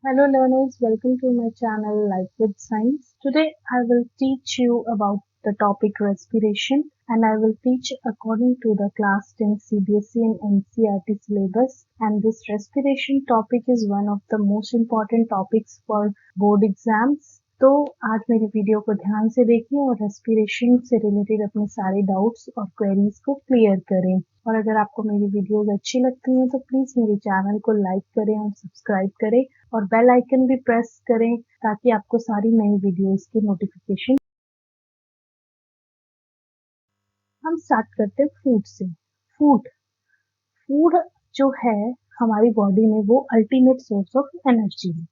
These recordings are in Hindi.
Hello learners, welcome to my channel Life with Science. Today I will teach you about the topic respiration and I will teach according to the class 10 CBSE and NCERT syllabus, and this respiration topic is one of the most important topics for board exams. तो आज मेरी वीडियो को ध्यान से देखिए और रेस्पिरेशन से रिलेटेड अपने सारे डाउट्स और क्वेरीज को क्लियर करें। और अगर आपको मेरी वीडियोस अच्छी लगती हैं तो प्लीज मेरे चैनल को लाइक करें और सब्सक्राइब करें और बेल आइकन भी प्रेस करें ताकि आपको सारी नई वीडियोस की नोटिफिकेशन। हम स्टार्ट करते हैं फूड से। फूड फूड जो है हमारी बॉडी में वो अल्टीमेट सोर्स ऑफ एनर्जी है।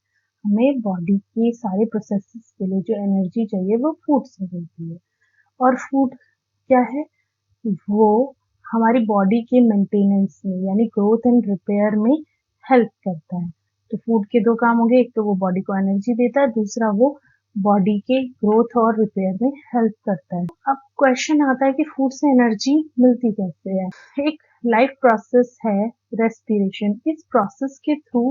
हमें बॉडी के सारे प्रोसेसेस के लिए जो एनर्जी चाहिए वो फूड से मिलती है। और फूड क्या है? वो हमारी बॉडी के मेंटेनेंस में यानी ग्रोथ एंड रिपेयर में हेल्प करता है। तो फूड के दो काम हो गए, एक तो वो बॉडी को एनर्जी देता है, दूसरा वो बॉडी के ग्रोथ और रिपेयर में हेल्प करता है। अब क्वेश्चन आता है कि फूड से एनर्जी मिलती कैसे है। एक लाइफ प्रोसेस है रेस्पिरेशन। इस प्रोसेस के थ्रू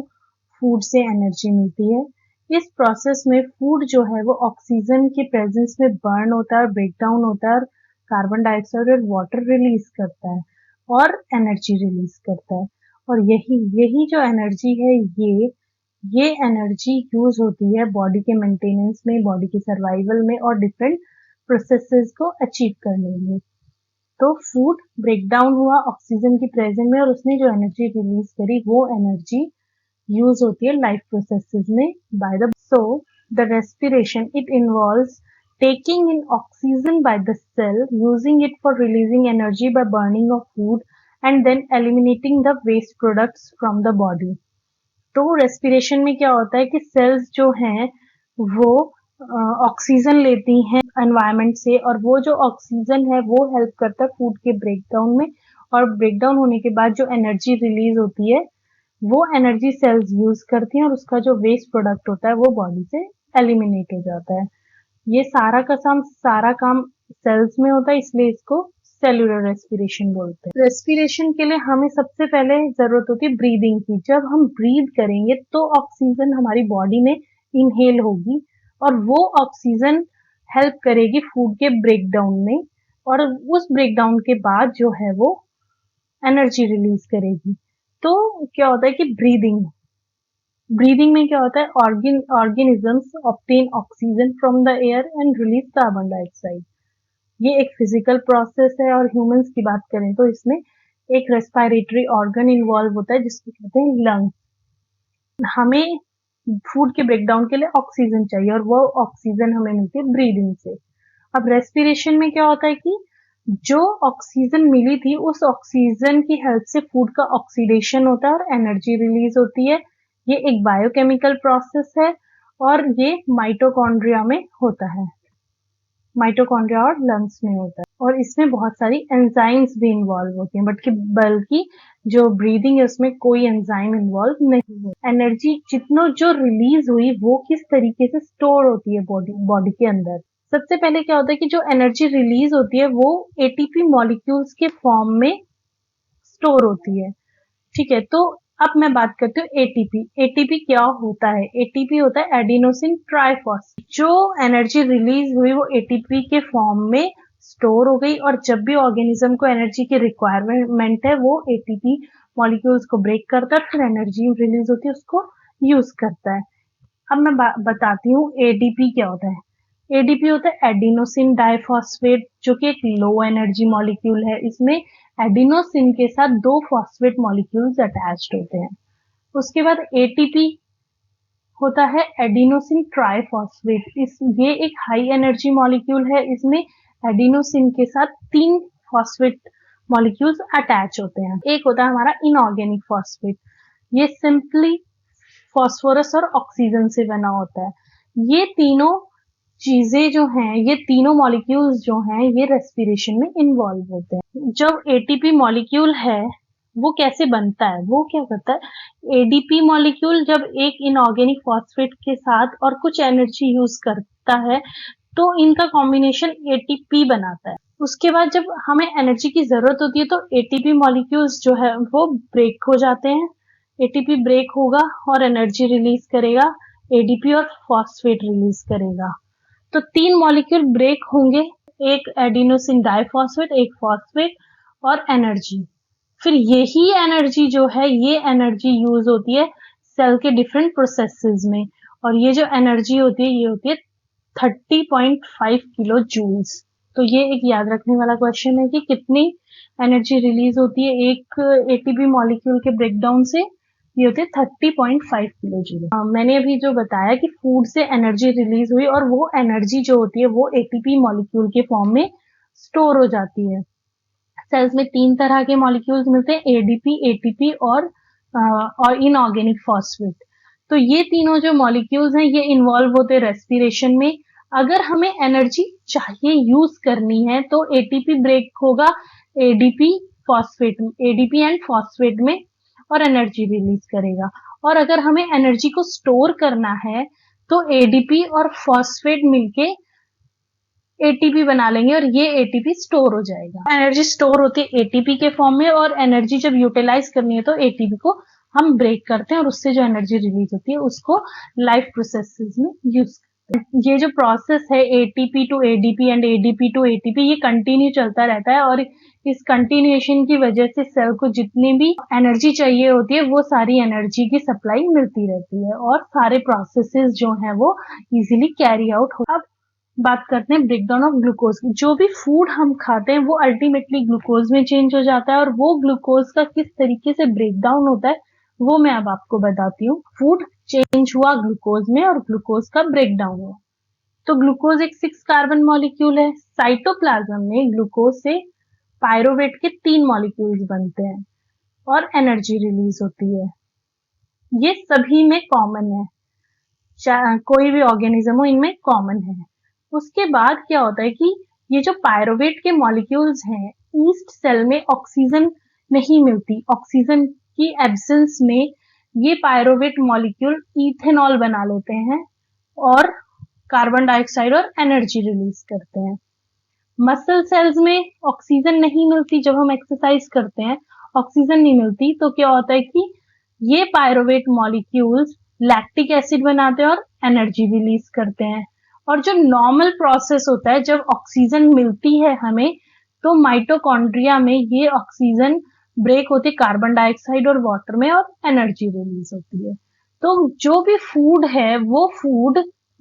फूड से एनर्जी मिलती है। इस प्रोसेस में फूड जो है वो ऑक्सीजन के प्रेजेंस में बर्न होता है, ब्रेक डाउन होता है और कार्बन डाइऑक्साइड और वाटर रिलीज करता है और एनर्जी रिलीज करता है। और यही जो एनर्जी है ये एनर्जी यूज होती है बॉडी के मेंटेनेंस में, बॉडी के सर्वाइवल में और डिफरेंट प्रोसेसेस को अचीव करने में। तो फूड ब्रेक डाउन हुआ ऑक्सीजन की प्रेजेंस में और उसने जो एनर्जी रिलीज करी वो एनर्जी यूज होती है लाइफ प्रोसेसेस में by the the respiration it involves taking in oxygen by the cell, using it for releasing energy by burning of food and then eliminating the waste products from the body. तो रेस्पिरेशन में क्या होता है कि सेल्स जो हैं वो ऑक्सीजन लेती हैं एनवायरनमेंट से और वो जो ऑक्सीजन है वो हेल्प करता है फूड के ब्रेकडाउन में। और ब्रेकडाउन होने के बाद जो एनर्जी रिलीज होती है वो एनर्जी सेल्स यूज करती हैं और उसका जो वेस्ट प्रोडक्ट होता है वो बॉडी से एलिमिनेट हो जाता है। ये सारा काम सेल्स में होता है, इसलिए इसको सेलुलर रेस्पिरेशन बोलते हैं। रेस्पिरेशन के लिए हमें सबसे पहले जरूरत होती है ब्रीदिंग की। जब हम ब्रीद करेंगे तो ऑक्सीजन हमारी बॉडी में इनहेल होगी और वो ऑक्सीजन हेल्प करेगी फूड के ब्रेकडाउन में और उस ब्रेकडाउन के बाद जो है वो एनर्जी रिलीज करेगी। तो क्या होता है कि ब्रीदिंग में क्या होता है, organisms obtain oxygen from the air and release carbon dioxide. ये एक फिजिकल प्रोसेस है और ह्यूमंस की बात करें तो इसमें एक रेस्पिरेटरी ऑर्गन इन्वॉल्व होता है जिसको कहते हैं लंग्स। हमें फूड के ब्रेकडाउन के लिए ऑक्सीजन चाहिए और वो ऑक्सीजन हमें मिलती है ब्रीदिंग से। अब रेस्पिरेशन में क्या होता है कि जो ऑक्सीजन मिली थी उस ऑक्सीजन की हेल्प से फूड का ऑक्सीडेशन होता है और एनर्जी रिलीज होती है। ये एक बायोकेमिकल प्रोसेस है और ये माइटोकॉन्ड्रिया में होता है, माइटोकॉन्ड्रिया और लंग्स में होता है और इसमें बहुत सारी एंजाइम्स भी इन्वॉल्व होती हैं, बल्कि जो ब्रीदिंग है उसमें कोई एंजाइम इन्वॉल्व नहीं है। एनर्जी जितना जो रिलीज हुई वो किस तरीके से स्टोर होती है बॉडी के अंदर। सबसे पहले क्या होता है कि जो एनर्जी रिलीज होती है वो एटीपी मॉलिक्यूल्स के फॉर्म में स्टोर होती है। ठीक है, तो अब मैं बात करती हूँ एटीपी। एटीपी क्या होता है? एटीपी होता है एडिनोसिन ट्राइफॉस्फेट। जो एनर्जी रिलीज हुई वो एटीपी के फॉर्म में स्टोर हो गई और जब भी ऑर्गेनिज्म को एनर्जी की रिक्वायरमेंट है वो एटीपी मॉलिक्यूल्स को ब्रेक करता है, फिर एनर्जी रिलीज होती है उसको यूज करता है। अब मैं बताती हूँ एडीपी क्या होता है। एडीपी होता है एडिनोसिन डाइफॉस्फेट जो कि एक लो एनर्जी मॉलिक्यूल है। इसमें एडिनोसिन के साथ दो फॉस्फेट मॉलिक्यूल्स अटैच्ड होते हैं। उसके बाद एटीपी होता है एडिनोसिन ट्राइफॉस्फेट। ये एक हाई एनर्जी मॉलिक्यूल है। इसमें एडिनोसिन के साथ तीन फॉस्फेट मॉलिक्यूल्स अटैच होते हैं। एक होता है हमारा इनऑर्गेनिक फॉस्फेट। ये सिंपली फॉस्फोरस और ऑक्सीजन से बना होता है। ये तीनों चीजें जो हैं, ये तीनों मॉलिक्यूल्स जो हैं ये रेस्पिरेशन में इन्वॉल्व होते हैं। जब एटीपी मॉलिक्यूल है वो कैसे बनता है, वो क्या करता है, एडीपी मॉलिक्यूल जब एक इनऑर्गेनिक फॉस्फेट के साथ और कुछ एनर्जी यूज करता है तो इनका कॉम्बिनेशन एटीपी बनाता है। उसके बाद जब हमें एनर्जी की जरूरत होती है तो एटीपी मॉलिक्यूल्स जो है वो ब्रेक हो जाते हैं। एटीपी ब्रेक होगा और एनर्जी रिलीज करेगा, एडीपी और फॉस्फेट रिलीज करेगा। तो 3 मॉलिक्यूल ब्रेक होंगे, एक एडिनोसिन डाइफॉस्फेट, एक फॉस्फेट और एनर्जी। फिर यही एनर्जी जो है, ये एनर्जी यूज होती है सेल के डिफरेंट प्रोसेसेस में, और ये जो एनर्जी होती है ये होती है 30.5 किलो जूल्स। तो ये एक याद रखने वाला क्वेश्चन है कि कितनी एनर्जी रिलीज होती है एक एटीपी मॉलिक्यूल के ब्रेकडाउन से। ये होते हैं 30.5 किलो जूल। मैंने अभी जो बताया कि फूड से एनर्जी रिलीज हुई और वो एनर्जी जो होती है वो एटीपी मॉलिक्यूल के फॉर्म में स्टोर हो जाती है। सेल्स में 3 तरह के मॉलिक्यूल्स मिलते हैं, एडीपी, एटीपी और इनऑर्गेनिक फॉस्फेट। तो ये तीनों जो मॉलिक्यूल्स हैं ये इन्वॉल्व होते हैं रेस्पिरेशन में। अगर हमें एनर्जी चाहिए यूज करनी है तो एटीपी ब्रेक होगा एडीपी एडीपी एंड फॉस्फेट में और एनर्जी रिलीज करेगा। और अगर हमें एनर्जी को स्टोर करना है तो एडीपी और फॉस्फेट मिलके एटीपी बना लेंगे और ये एटीपी स्टोर हो जाएगा। एनर्जी स्टोर होती है एटीपी के फॉर्म में, और एनर्जी जब यूटिलाइज करनी है तो एटीपी को हम ब्रेक करते हैं और उससे जो एनर्जी रिलीज होती है उसको लाइफ प्रोसेसेस में यूज करते हैं। ये जो प्रोसेस है ATP to ADP and ADP to ATP, ये कंटिन्यू चलता रहता है और इस कंटिन्यूएशन की वजह से सेल को जितनी भी एनर्जी चाहिए होती है वो सारी एनर्जी की सप्लाई मिलती रहती है और सारे प्रोसेसेस जो हैं वो इजीली कैरी आउट हो। अब बात करते हैं ब्रेकडाउन ऑफ ग्लूकोज की। जो भी फूड हम खाते हैं वो अल्टीमेटली ग्लूकोज में चेंज हो जाता है, और वो ग्लूकोज का किस तरीके से ब्रेकडाउन होता है वो मैं अब आपको बताती हूँ। फूड चेंज हुआ ग्लूकोज में और ग्लूकोज का ब्रेकडाउन हुआ। तो ग्लूकोज एक 6 कार्बन मॉलिक्यूल है। साइटोप्लाज्म में ग्लूकोज से पायरोवेट के 3 मॉलिक्यूल्स बनते हैं और एनर्जी रिलीज होती है। ये सभी में कॉमन है, कोई भी ऑर्गेनिज्म हो इनमें कॉमन है। उसके बाद क्या होता है कि ये जो पायरोवेट के मॉलिक्यूल्स हैं, ईस्ट सेल में ऑक्सीजन नहीं मिलती, ऑक्सीजन की एब्सेंस में ये पायरोवेट मॉलिक्यूल इथेनॉल बना लेते हैं और कार्बन डाइऑक्साइड और एनर्जी रिलीज करते हैं। मसल सेल्स में ऑक्सीजन नहीं मिलती, जब हम एक्सरसाइज करते हैं ऑक्सीजन नहीं मिलती, तो क्या होता है कि ये पायरोवेट मॉलिक्यूल्स लैक्टिक एसिड बनाते हैं और एनर्जी रिलीज करते हैं। और जो नॉर्मल प्रोसेस होता है जब ऑक्सीजन मिलती है हमें, तो माइटोकॉन्ड्रिया में ये ऑक्सीजन ब्रेक होती है कार्बन डाइऑक्साइड और वाटर में और एनर्जी रिलीज होती है। तो जो भी फूड है वो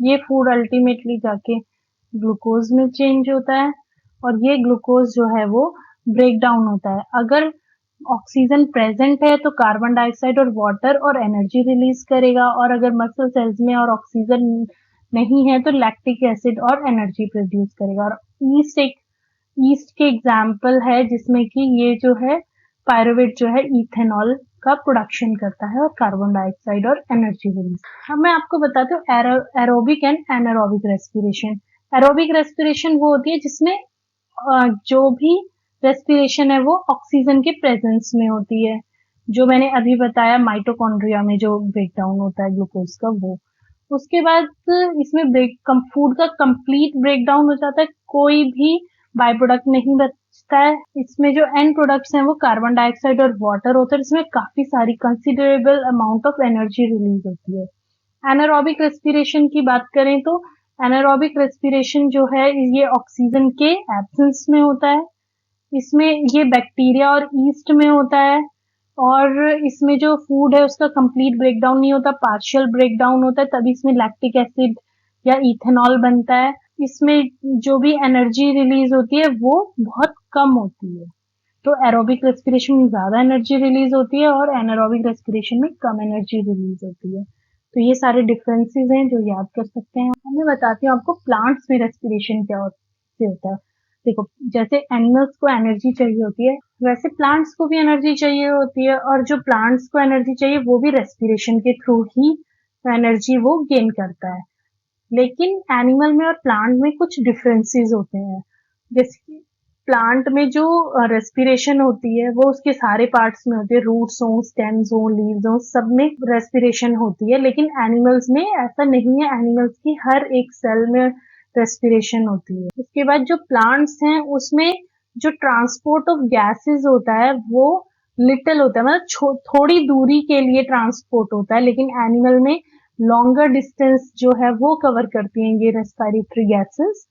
ये फूड अल्टीमेटली जाके ग्लूकोज में चेंज होता है और ये ग्लूकोज जो है वो ब्रेक डाउन होता है। अगर ऑक्सीजन प्रेजेंट है तो कार्बन डाइऑक्साइड और वाटर और एनर्जी रिलीज करेगा, और अगर मसल सेल्स में और ऑक्सीजन नहीं है तो लैक्टिक एसिड और एनर्जी प्रोड्यूस करेगा। और ईस्ट के एग्जाम्पल है जिसमें कि ये जो है पायरोवेट जो है इथेनॉल का प्रोडक्शन करता है और कार्बन डाइऑक्साइड और एनर्जी रिलीज। अब मैं आपको बताती हूँ aerobic and anaerobic respiration. Aerobic respiration वो होती है जिसमें जो भी रेस्पिरेशन है वो ऑक्सीजन के प्रेजेंस में होती है, जो मैंने अभी बताया माइटोकॉन्ड्रिया में जो ब्रेकडाउन होता है ग्लूकोज का वो। उसके बाद इसमें फूड का कंप्लीट ब्रेकडाउन हो जाता है, कोई भी बाय प्रोडक्ट नहीं बचता है। इसमें जो एंड प्रोडक्ट्स हैं वो कार्बन डाइऑक्साइड और वाटर होता है, इसमें काफी सारी considerable amount of energy release होती है। एनारोबिक रेस्पिरेशन की बात करें तो एनारोबिक रेस्पिरेशन जो है ये ऑक्सीजन के एब्सेंस में होता है। इसमें ये बैक्टीरिया और ईस्ट में होता है, और इसमें जो फूड है उसका कंप्लीट ब्रेकडाउन नहीं होता, पार्शियल ब्रेकडाउन होता है, तभी इसमें लैक्टिक एसिड या इथेनॉल बनता है। इसमें जो भी एनर्जी रिलीज होती है वो बहुत कम होती है। तो एरोबिक रेस्पिरेशन में ज्यादा एनर्जी रिलीज होती है और एनारोबिक रेस्पिरेशन में कम एनर्जी रिलीज होती है। तो ये सारे डिफरेंसेस हैं जो याद कर सकते हैं। मैं बताती हूँ आपको प्लांट्स में रेस्पिरेशन क्या होता है। देखो, जैसे एनिमल्स को एनर्जी चाहिए होती है वैसे प्लांट्स को भी एनर्जी चाहिए होती है, और जो प्लांट्स को एनर्जी चाहिए वो भी रेस्पिरेशन के थ्रू ही एनर्जी वो गेन करता है। लेकिन एनिमल में और प्लांट में कुछ डिफरेंसेस होते हैं। जैसे कि प्लांट में जो रेस्पिरेशन होती है वो उसके सारे पार्ट्स में होती है, रूट्स हो, स्टेम्स हो, लीव्स हो, सब में रेस्पिरेशन होती है। लेकिन एनिमल्स में ऐसा नहीं है, एनिमल्स की हर एक सेल में रेस्पिरेशन होती है। उसके बाद जो प्लांट्स हैं उसमें जो ट्रांसपोर्ट ऑफ गैसेस होता है वो लिटिल होता है, मतलब थोड़ी दूरी के लिए ट्रांसपोर्ट होता है, लेकिन एनिमल में लॉन्गर डिस्टेंस जो है वो कवर करती हैं ये रेस्पिरेटरी गैसेस।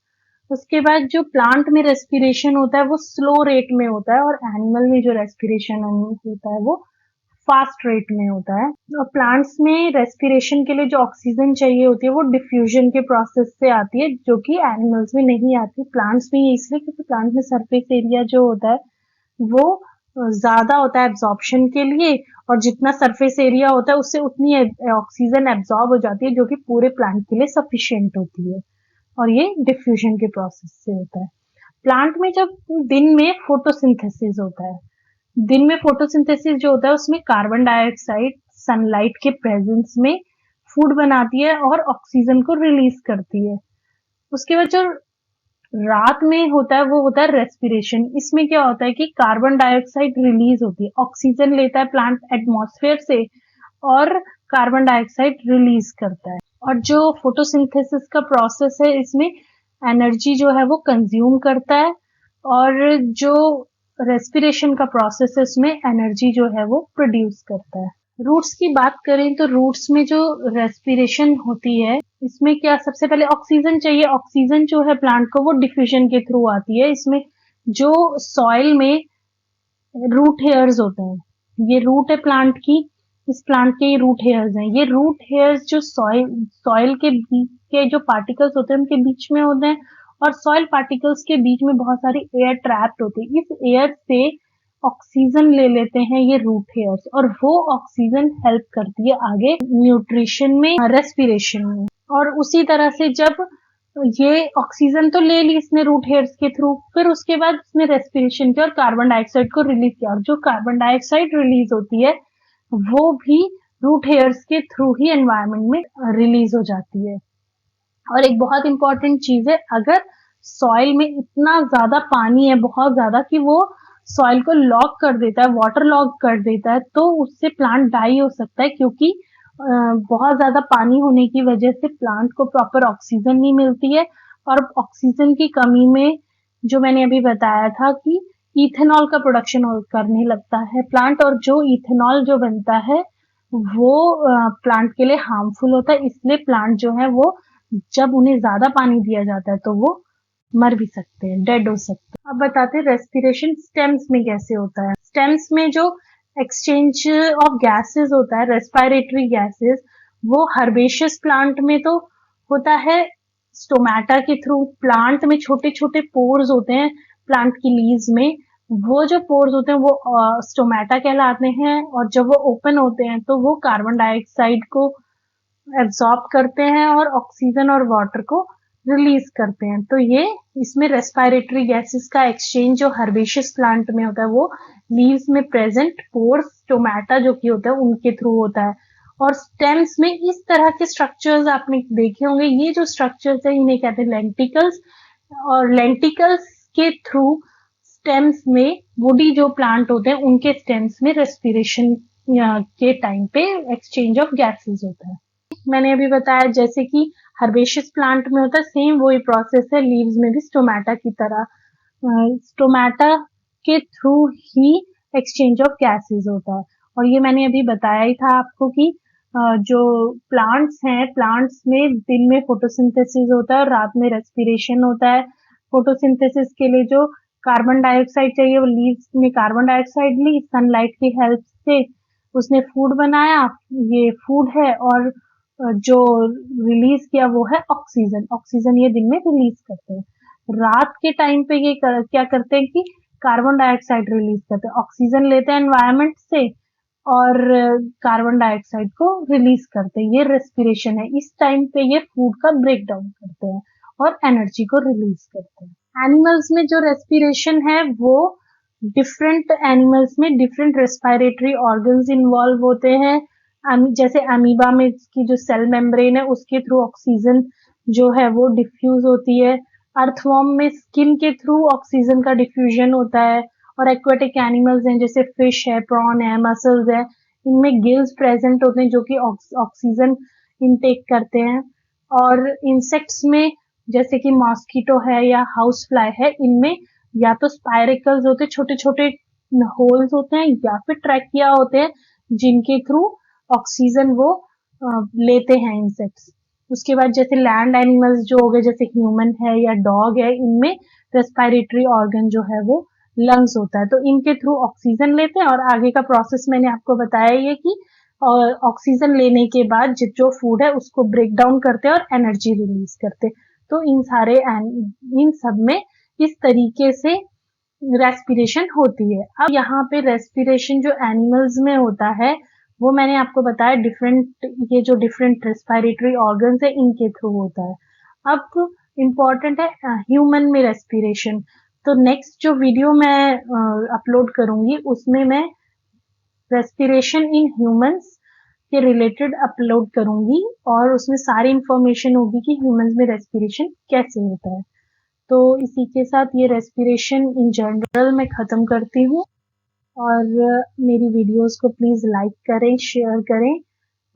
उसके बाद जो प्लांट में रेस्पिरेशन होता है वो स्लो रेट में होता है, और एनिमल में जो रेस्पिरेशन होता है वो फास्ट रेट में होता है। और प्लांट्स में रेस्पिरेशन के लिए जो ऑक्सीजन चाहिए होती है वो डिफ्यूजन के प्रोसेस से आती है, जो कि एनिमल्स में नहीं आती। प्लांट्स में ये इसलिए क्योंकि प्लांट में सरफेस एरिया जो होता है वो ज्यादा होता है एब्जॉर्प्शन के लिए, और जितना सरफेस एरिया होता है उससे उतनी ऑक्सीजन एब्जॉर्ब हो जाती है, जो कि पूरे प्लांट के लिए सफिशिएंट होती है, और ये डिफ्यूजन के प्रोसेस से होता है। प्लांट में जब दिन में फोटोसिंथेसिस होता है, दिन में फोटोसिंथेसिस जो होता है उसमें कार्बन डाइऑक्साइड सनलाइट के प्रेजेंस में फूड बनाती है और ऑक्सीजन को रिलीज करती है। उसके बाद जो रात में होता है वो होता है रेस्पिरेशन। इसमें क्या होता है कि कार्बन डाइऑक्साइड रिलीज होती है, ऑक्सीजन लेता है प्लांट एटमॉस्फेयर से और कार्बन डाइऑक्साइड रिलीज करता है। और जो फोटोसिंथेसिस का प्रोसेस है इसमें एनर्जी जो है वो कंज्यूम करता है, और जो रेस्पिरेशन का प्रोसेस है उसमें एनर्जी जो है वो प्रोड्यूस करता है। रूट्स की बात करें तो रूट्स में जो रेस्पिरेशन होती है इसमें क्या सबसे पहले ऑक्सीजन चाहिए। ऑक्सीजन जो है प्लांट को वो डिफ्यूजन के थ्रू आती है। इसमें जो सॉइल में रूट हेयर्स होते हैं, ये रूट है प्लांट की, इस प्लांट के ये रूट हेयर्स हैं। ये रूट हेयर्स जो सॉइल के बीच के जो पार्टिकल्स होते हैं उनके बीच में होते हैं, और सॉइल पार्टिकल्स के बीच में बहुत सारी एयर ट्रैप्ड होती है। इस एयर से ऑक्सीजन ले लेते हैं ये रूट हेयर्स, और वो ऑक्सीजन हेल्प करती है आगे न्यूट्रिशन में, रेस्पिरेशन में। और उसी तरह से जब ये ऑक्सीजन तो ले ली इसने रूट हेयर्स के थ्रू, फिर उसके बाद उसने रेस्पिरेशन किया और कार्बन डाइऑक्साइड को रिलीज किया, और जो कार्बन डाइऑक्साइड रिलीज होती है वो भी रूट हेयर्स के थ्रू ही एनवायरनमेंट में रिलीज हो जाती है। और एक बहुत इंपॉर्टेंट चीज है, अगर सॉइल में इतना ज्यादा पानी है, बहुत ज्यादा, कि वो सॉइल को लॉक कर देता है, वाटर लॉक कर देता है, तो उससे प्लांट डाई हो सकता है, क्योंकि बहुत ज्यादा पानी होने की वजह से प्लांट को प्रॉपर ऑक्सीजन नहीं मिलती है, और ऑक्सीजन की कमी में जो मैंने अभी बताया था कि इथेनॉल का प्रोडक्शन करने लगता है प्लांट, और जो इथेनॉल जो बनता है वो प्लांट के लिए हार्मफुल होता है। इसलिए प्लांट जो है वो जब उन्हें ज्यादा पानी दिया जाता है तो वो मर भी सकते हैं, डेड हो सकते हैं। अब बताते हैं रेस्पिरेशन स्टेम्स में कैसे होता है। स्टेम्स में जो एक्सचेंज ऑफ गैसेस होता है, रेस्पिरेटरी गैसेस, वो हर्बेशियस प्लांट में तो होता है स्टोमेटा के थ्रू। प्लांट में छोटे छोटे पोर्स होते हैं प्लांट की लीव्स में, वो जो पोर्स होते हैं वो स्टोमेटा कहलाते हैं, और जब वो ओपन होते हैं तो वो कार्बन डाइऑक्साइड को एब्सॉर्ब करते हैं और ऑक्सीजन और वाटर को रिलीज करते हैं। तो ये इसमें रेस्पिरेटरी गैसेस का एक्सचेंज जो हर्बेशियस प्लांट में होता है वो लीव्स में प्रेजेंट पोर्स स्टोमेटा जो कि होता है उनके थ्रू होता है। और स्टेम्स में इस तरह के स्ट्रक्चर्स आपने देखे होंगे, ये जो स्ट्रक्चर्स है इन्हें कहते हैं लेंटिकल्स, और लेंटिकल्स के थ्रू स्टेम्स में वुडी जो प्लांट होते हैं उनके स्टेम्स में रेस्पिरेशन के टाइम पे एक्सचेंज ऑफ गैसेस होता है। मैंने अभी बताया जैसे कि हर्बेशियस प्लांट में होता है, सेम वही प्रोसेस है लीव्स में भी स्टोमेटा की तरह। स्टोमेटा के through he exchange of gases होता है। और ये मैंने अभी बताया ही था आपको कि जो प्लांट्स हैं, प्लांट्स में दिन में फोटोसिंथेसिस होता है और रात में रेस्पिरेशन होता है। फोटोसिंथेसिस के लिए जो कार्बन डाइऑक्साइड चाहिए वो लीव्स ने कार्बन डाइऑक्साइड ली, सनलाइट की हेल्प से उसने फूड बनाया, ये फूड है। और जो रिलीज किया वो है ऑक्सीजन। ऑक्सीजन ये दिन में रिलीज करते हैं। रात के टाइम पे ये क्या करते हैं कि कार्बन डाइऑक्साइड रिलीज करते हैं, ऑक्सीजन लेते हैं एनवायरनमेंट से और कार्बन डाइऑक्साइड को रिलीज करते हैं। ये रेस्पिरेशन है। इस टाइम पे ये फूड का ब्रेक डाउन करते हैं और एनर्जी को रिलीज करते हैं। एनिमल्स में जो रेस्पिरेशन है वो डिफरेंट एनिमल्स में डिफरेंट रेस्पिरेटरी ऑर्गन्स इन्वॉल्व होते हैं। जैसे अमीबा में की जो सेल मेम्ब्रेन है उसके थ्रू ऑक्सीजन जो है वो डिफ्यूज होती है। अर्थवॉर्म में स्किन के थ्रू ऑक्सीजन का डिफ्यूजन होता है। और एक्वेटिक एनिमल्स हैं जैसे फिश है, प्रॉन है, मसल्स है, इनमें गिल्स प्रेजेंट होते हैं जो कि ऑक्सीजन इनटेक करते हैं। और इंसेक्ट्स में जैसे कि मॉस्किटो है या हाउस फ्लाई है, इनमें या तो स्पाइरिकल्स होते छोटे छोटे होल्स होते हैं या फिर ट्रैकिया होते हैं जिनके थ्रू ऑक्सीजन वो लेते हैं इंसेक्ट्स। उसके बाद जैसे लैंड एनिमल्स जो हो गए जैसे ह्यूमन है या डॉग है, इनमें रेस्पिरेटरी ऑर्गन जो है वो लंग्स होता है, तो इनके थ्रू ऑक्सीजन लेते हैं और आगे का प्रोसेस मैंने आपको बताया ये कि ऑक्सीजन लेने के बाद जो फूड है उसको ब्रेक डाउन करते हैं और एनर्जी रिलीज करते हैं। तो इन सब में इस तरीके से रेस्पिरेशन होती है। अब यहाँ पे रेस्पिरेशन जो एनिमल्स में होता है वो मैंने आपको बताया डिफरेंट, ये जो डिफरेंट रेस्पिरेटरी ऑर्गन्स है इनके थ्रू होता है। अब इम्पॉर्टेंट है ह्यूमन में रेस्पिरेशन। तो नेक्स्ट जो वीडियो मैं अपलोड करूंगी उसमें मैं रेस्पिरेशन इन ह्यूमंस के रिलेटेड अपलोड करूंगी और उसमें सारी इंफॉर्मेशन होगी कि ह्यूमंस में रेस्पिरेशन कैसे होता है। तो इसी के साथ ये रेस्पिरेशन इन जनरल मैं ख़त्म करती हूँ और मेरी वीडियोस को प्लीज़ लाइक करें, शेयर करें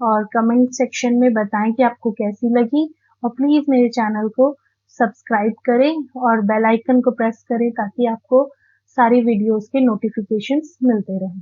और कमेंट सेक्शन में बताएं कि आपको कैसी लगी और प्लीज़ मेरे चैनल को सब्सक्राइब करें और बेल आइकन को प्रेस करें ताकि आपको सारी वीडियोस के नोटिफिकेशंस मिलते रहें।